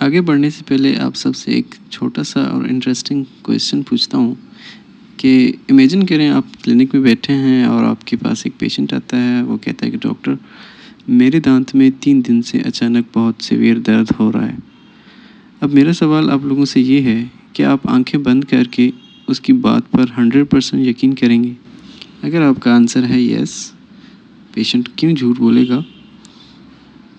आगे बढ़ने से पहले आप सबसे एक छोटा-सा और इंटरेस्टिंग क्वेश्चन पूछता हूँ कि इमेजिन करें आप क्लिनिक में बैठे हैं और आपके पास एक पेशेंट आता है। वो कहता है कि डॉक्टर, मेरे दाँत में 3 दिन से अचानक बहुत सीवियर दर्द हो रहा है। अब मेरा सवाल आप लोगों से ये है कि आप आंखें बंद करके उसकी बात पर 100% यकीन करेंगे? अगर आपका आंसर है यस, पेशेंट क्यों झूठ बोलेगा?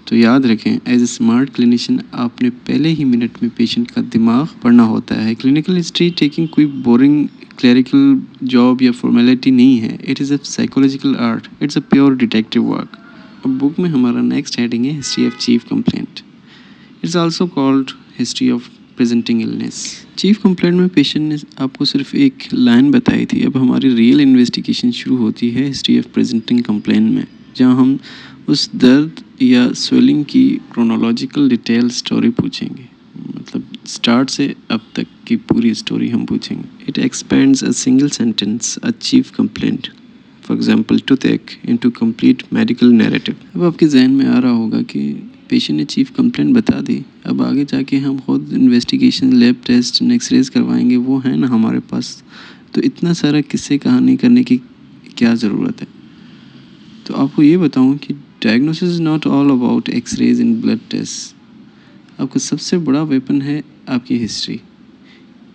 तो याद रखें, एज ए स्मार्ट क्लिनिशियन आपने पहले ही मिनट में पेशेंट का दिमाग पढ़ना होता है। क्लिनिकल हिस्ट्री टेकिंग कोई बोरिंग क्लरिकल जॉब या फॉर्मेलिटी नहीं है। It is a psychological art, it's a pure detective work. अब बुक में हमारा नेक्स्ट हेडिंग है history of chief complaint. It's also called history of presenting illness. Chief complaint में patient ने आपको सिर्फ एक लाइन बताई थी। अब हमारी रियल इन्वेस्टिगेशन शुरू होती है हिस्ट्री ऑफ प्रेजेंटिंग कंप्लेंट में, जहाँ हम उस दर्द या स्वेलिंग की क्रोनोलॉजिकल डिटेल स्टोरी पूछेंगे। मतलब स्टार्ट से अब तक की पूरी स्टोरी हम पूछेंगे। It expands a single sentence, a chief complaint for example toothache into complete medical narrative. अब आपके जहन में आ रहा होगा कि पेशेंट ने चीफ कंप्लेंट बता दी, अब आगे जाके हम खुद इन्वेस्टिगेशन, लैब टेस्ट, एक्सरेज करवाएंगे, वो है ना हमारे पास, तो इतना सारा किस्से कहानी करने की क्या ज़रूरत है। तो आपको ये बताऊं कि diagnosis is not all about X-rays and blood test. आपका सबसे बड़ा वेपन है आपकी हिस्ट्री।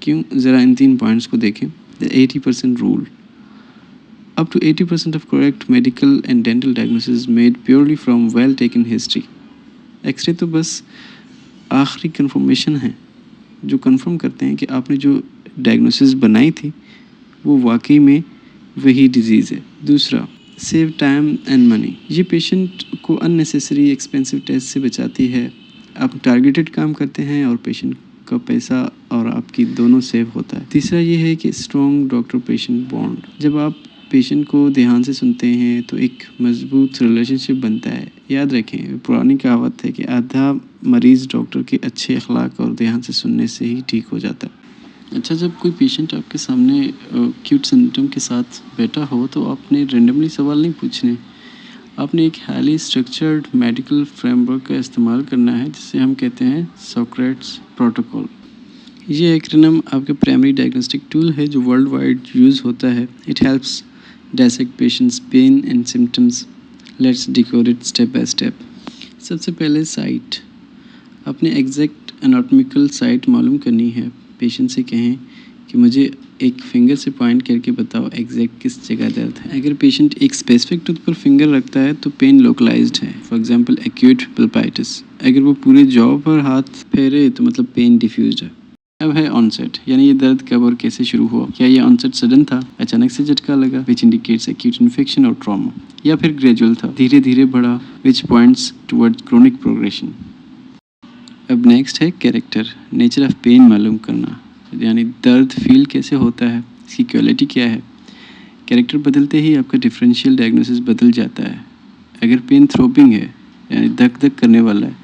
क्यों? ज़रा इन 3 पॉइंट्स को देखें। The 80% rule. Up to 80% of correct medical and dental diagnosis made purely from well taken history. X-ray तो बस आखिरी कंफर्मेशन है, जो कंफर्म करते हैं कि आपने जो डायग्नोसिस बनाई थी वो वाकई में वही डिजीज़ है। दूसरा, सेव टाइम एंड मनी। ये पेशेंट को अननेसेसरी एक्सपेंसिव टेस्ट से बचाती है। आप टारगेटेड काम करते हैं और पेशेंट का पैसा और आपकी दोनों सेव होता है। तीसरा ये है कि स्ट्रॉन्ग डॉक्टर पेशेंट बॉन्ड। जब आप पेशेंट को ध्यान से सुनते हैं तो एक मजबूत रिलेशनशिप बनता है। याद रखें, पुरानी कहावत है कि आधा मरीज़ डॉक्टर के अच्छे अखलाक और ध्यान से सुनने से ही ठीक हो जाता है। अच्छा, जब कोई पेशेंट आपके सामने एक्यूट सिम्टम के साथ बैठा हो तो आपने रेंडमली सवाल नहीं पूछने। आपने एक हाईली स्ट्रक्चर्ड मेडिकल फ्रेमवर्क का इस्तेमाल करना है, जिसे हम कहते हैं सोक्रेट्स प्रोटोकॉल। ये एक्रोनिम आपके प्राइमरी डायग्नोस्टिक टूल है जो वर्ल्ड वाइड यूज़ होता है। It helps dissect patients pain and symptoms. Let's decode it step by step. सबसे पहले साइट। अपने एग्जैक्ट एनाटॉमिकल साइट मालूम करनी है। पेशेंट से कहें कि मुझे एक फिंगर से पॉइंट करके बताओ एग्जैक्ट किस जगह दर्द है। अगर पेशेंट एक स्पेसिफिक टूथ पर फिंगर रखता है तो पेन लोकलाइज्ड है, फॉर एग्जांपल एक्यूट पल्पाइटिस। अगर वो पूरे जॉ पर हाथ फेरे तो मतलब पेन डिफ्यूज्ड है। अब है ऑनसेट, यानी ये दर्द कब और कैसे शुरू हुआ। क्या ये ऑनसेट सडन था, अचानक से झटका लगा, विच इंडिकेट्स एक्यूट इन्फेक्शन और ट्रॉमा, या फिर ग्रेजुअल था, धीरे धीरे बढ़ा, विच पॉइंट्स टुवर्ड क्रोनिक प्रोग्रेशन। अब नेक्स्ट है कैरेक्टर, नेचर ऑफ पेन मालूम करना, यानी दर्द फील कैसे होता है, इसकी क्वालिटी क्या है। कैरेक्टर बदलते ही आपका डिफरेंशियल डायग्नोसिस बदल जाता है। अगर पेन थ्रोपिंग है, यानी धक धक करने वाला है,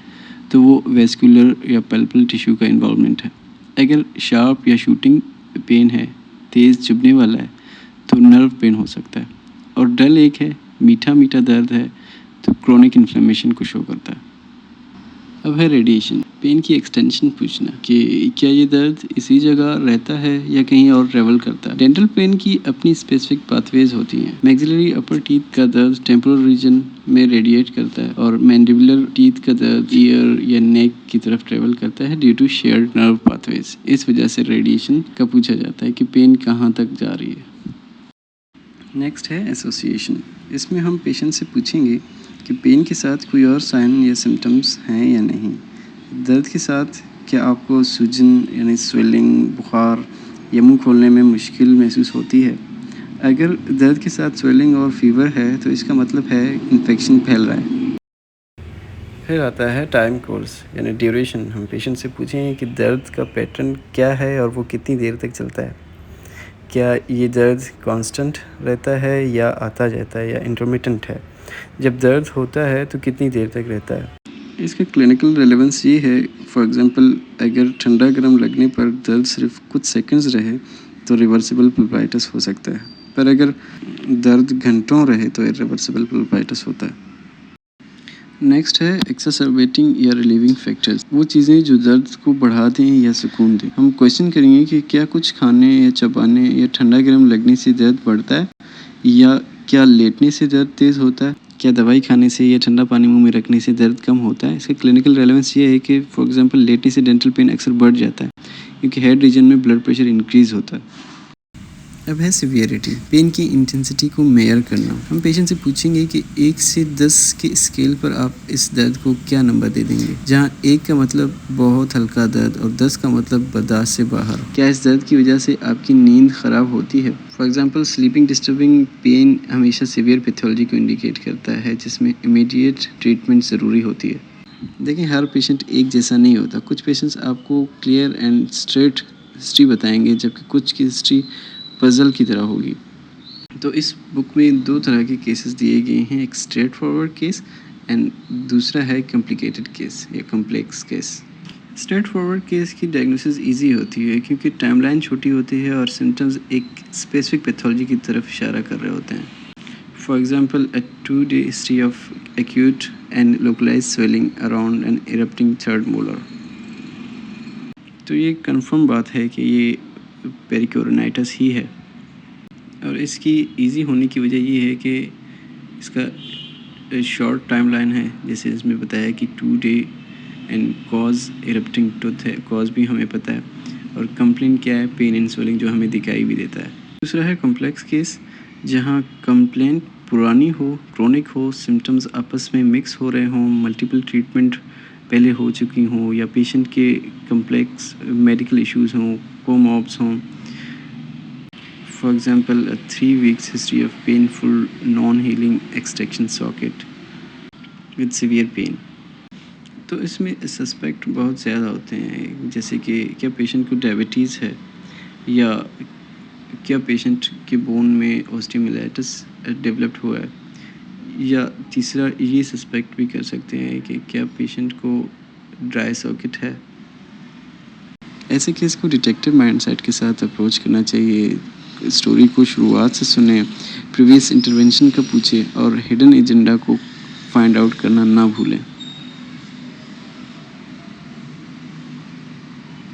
तो वो वेस्कुलर या पल्पल टिश्यू का इन्वॉल्वमेंट है। अगर शार्प या शूटिंग पेन है, तेज़ चुभने वाला है, तो नर्व पेन हो सकता है। और डल एक है, मीठा मीठा दर्द है, तो क्रोनिक इन्फ्लेमेशन को शो करता है। अब है रेडिएशन, पेन की एक्सटेंशन पूछना कि क्या ये दर्द इसी जगह रहता है या कहीं और ट्रेवल करता है। डेंटल पेन की अपनी स्पेसिफिक पाथवेज होती हैं। मैक्सिलरी अपर टीथ का दर्द टेम्पोरल रीजन में रेडिएट करता है और मैंडिबुलर टीथ का दर्द ईयर या नेक की तरफ ट्रेवल करता है due to shared nerve pathways. इस वजह से रेडिएशन का पूछा जाता है कि पेन कहाँ तक जा रही है। नेक्स्ट है एसोसिएशन। इसमें हम पेशेंट से पूछेंगे कि पेन के साथ कोई और साइन या सिम्टम्स हैं या नहीं। दर्द के साथ क्या आपको सूजन यानी स्वेलिंग, बुखार या मुंह खोलने में मुश्किल महसूस होती है। अगर दर्द के साथ स्वेलिंग और फीवर है तो इसका मतलब है इन्फेक्शन फैल रहा है। फिर आता है टाइम कोर्स यानी ड्यूरेशन। हम पेशेंट से पूछें कि दर्द का पैटर्न क्या है और वो कितनी देर तक चलता है। क्या ये दर्द कांस्टेंट रहता है या आता जाता है या इंटरमिटेंट है। जब दर्द होता है तो कितनी देर तक रहता है। इसका क्लिनिकल रेलेवेंस ये है, फॉर एग्जांपल अगर ठंडा गर्म लगने पर दर्द सिर्फ कुछ सेकंड्स रहे तो रिवर्सिबल पल्पाइटिस हो सकता है, पर अगर दर्द घंटों रहे तो इरिवर्सिबल पल्पाइटिस होता है। नेक्स्ट है एक्सासर्बेटिंग या रिलीविंग फैक्टर्स, वो चीज़ें जो दर्द को बढ़ा दें या सुकून दें। हम क्वेश्चन करेंगे कि क्या कुछ खाने या चबाने या ठंडा गर्म लगने से दर्द बढ़ता है, या क्या लेटने से दर्द तेज़ होता है, क्या दवाई खाने से या ठंडा पानी मुंह में रखने से दर्द कम होता है। इसका क्लिनिकल रेलेवेंस ये है कि फॉर एग्जांपल लेटने से डेंटल पेन अक्सर बढ़ जाता है क्योंकि हेड रीजन में ब्लड प्रेशर इंक्रीज़ होता है। अब है सिवियरिटी, पेन की इंटेंसिटी को मेयर करना। हम पेशेंट से पूछेंगे कि 1 से 10 के स्केल पर आप इस दर्द को क्या नंबर दे देंगे, जहां 1 का मतलब बहुत हल्का दर्द और 10 का मतलब बर्दाश्त से बाहर। क्या इस दर्द की वजह से आपकी नींद ख़राब होती है? For example sleeping disturbing pain हमेशा सीवियर पैथोलॉजी को इंडिकेट करता है, जिसमें इमीडिएट ट्रीटमेंट ज़रूरी होती है। देखिए, हर पेशेंट एक जैसा नहीं होता। कुछ पेशेंट्स आपको क्लियर एंड स्ट्रेट हिस्ट्री बताएंगे, जबकि कुछ की हिस्ट्री पज़ल की तरह होगी। तो इस बुक में 2 तरह के केसेस दिए गए हैं, एक स्ट्रेट फॉरवर्ड केस एंड दूसरा है कॉम्प्लिकेटेड केस या complex case. Straight forward case की डायग्नोसिस इजी होती है क्योंकि टाइमलाइन छोटी होती है और सिम्टम्स एक स्पेसिफिक पैथोलॉजी की तरफ इशारा कर रहे होते हैं। For example a 2-day history of acute and localized swelling around an erupting third molar। तो ये कंफर्म बात है कि ये पेरिकोरोनाइटिस ही है, और इसकी इजी होने की वजह ये है कि इसका शॉर्ट टाइमलाइन है, जैसे इसमें बताया कि 2 day and cause erupting tooth है, कॉज भी हमें पता है, और कंप्लेंट क्या है, पेन एंड स्वेलिंग, जो हमें दिखाई भी देता है। दूसरा है कॉम्प्लेक्स केस, जहाँ कंप्लेंट पुरानी हो, क्रोनिक हो, सिम्टम्स आपस में मिक्स हो रहे हों, मल्टीपल ट्रीटमेंट पहले हो चुकी हों, या पेशेंट के कम्प्लेक्स मेडिकल इश्यूज़ हों, कोमॉर्ब्स हों। For example, a 3 weeks history of painful non-healing extraction socket with severe pain। तो इसमें सस्पेक्ट बहुत ज़्यादा होते हैं, जैसे कि क्या पेशेंट को डायबिटीज़ है, या क्या पेशेंट के बोन में ऑस्टियोमाइलाइटिस डेवलप्ड हुआ है, या तीसरा ये सस्पेक्ट भी कर सकते हैं कि क्या पेशेंट को ड्राई सॉकेट है। ऐसे केस को डिटेक्टिव माइंडसेट के साथ अप्रोच करना चाहिए। स्टोरी को शुरुआत से सुने, प्रीवियस इंटरवेंशन का पूछे और हिडन एजेंडा को फाइंड आउट करना ना भूलें।